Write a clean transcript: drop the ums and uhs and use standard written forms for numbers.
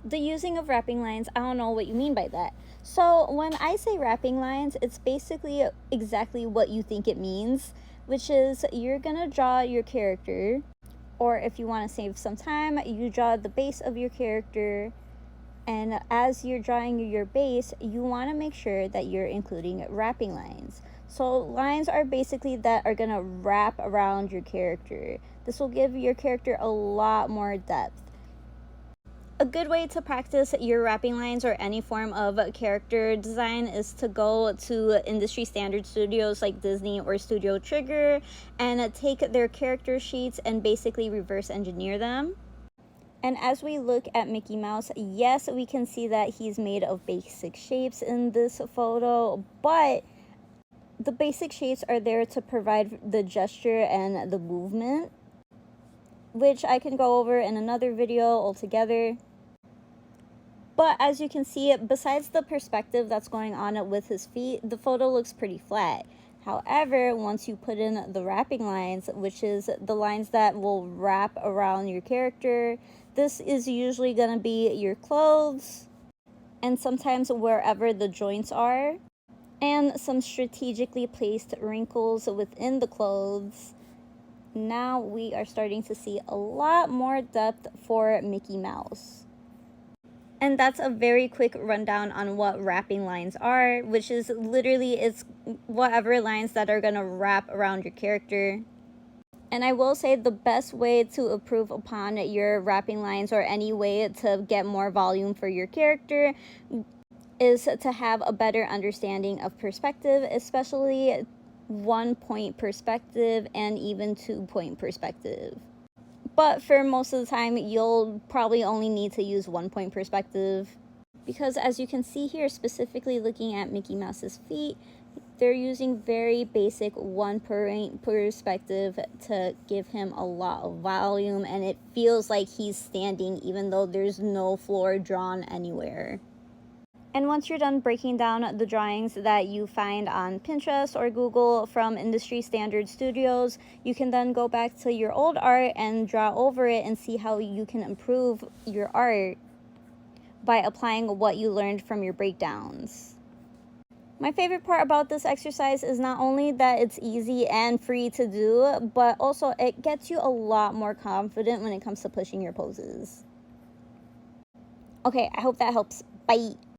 The using of wrapping lines, I don't know what you mean by that. So when I say wrapping lines, it's basically exactly what you think it means, which is you're gonna draw your character, or if you want to save some time, you draw the base of your character, and as you're drawing your base, you want to make sure that you're including wrapping lines. So lines are basically that are gonna wrap around your character. This will give your character a lot more depth. A good way to practice your wrapping lines or any form of character design is to go to industry standard studios like Disney or Studio Trigger and take their character sheets and basically reverse engineer them. And as we look at Mickey Mouse, yes, we can see that he's made of basic shapes in this photo, but the basic shapes are there to provide the gesture and the movement, which I can go over in another video altogether. But as you can see, besides the perspective that's going on with his feet, the photo looks pretty flat. However, once you put in the wrapping lines, which is the lines that will wrap around your character, this is usually going to be your clothes and sometimes wherever the joints are, and some strategically placed wrinkles within the clothes. Now we are starting to see a lot more depth for Mickey Mouse. And that's a very quick rundown on what wrapping lines are, which is literally it's whatever lines that are going to wrap around your character. And I will say the best way to improve upon your wrapping lines or any way to get more volume for your character is to have a better understanding of perspective, especially 1-point perspective and even 2-point perspective. But for most of the time, you'll probably only need to use 1-point perspective, because as you can see here, specifically looking at Mickey Mouse's feet, they're using very basic 1-point perspective to give him a lot of volume, and it feels like he's standing even though there's no floor drawn anywhere. And once you're done breaking down the drawings that you find on Pinterest or Google from industry standard studios, you can then go back to your old art and draw over it and see how you can improve your art by applying what you learned from your breakdowns. My favorite part about this exercise is not only that it's easy and free to do, but also it gets you a lot more confident when it comes to pushing your poses. Okay, I hope that helps. Bye!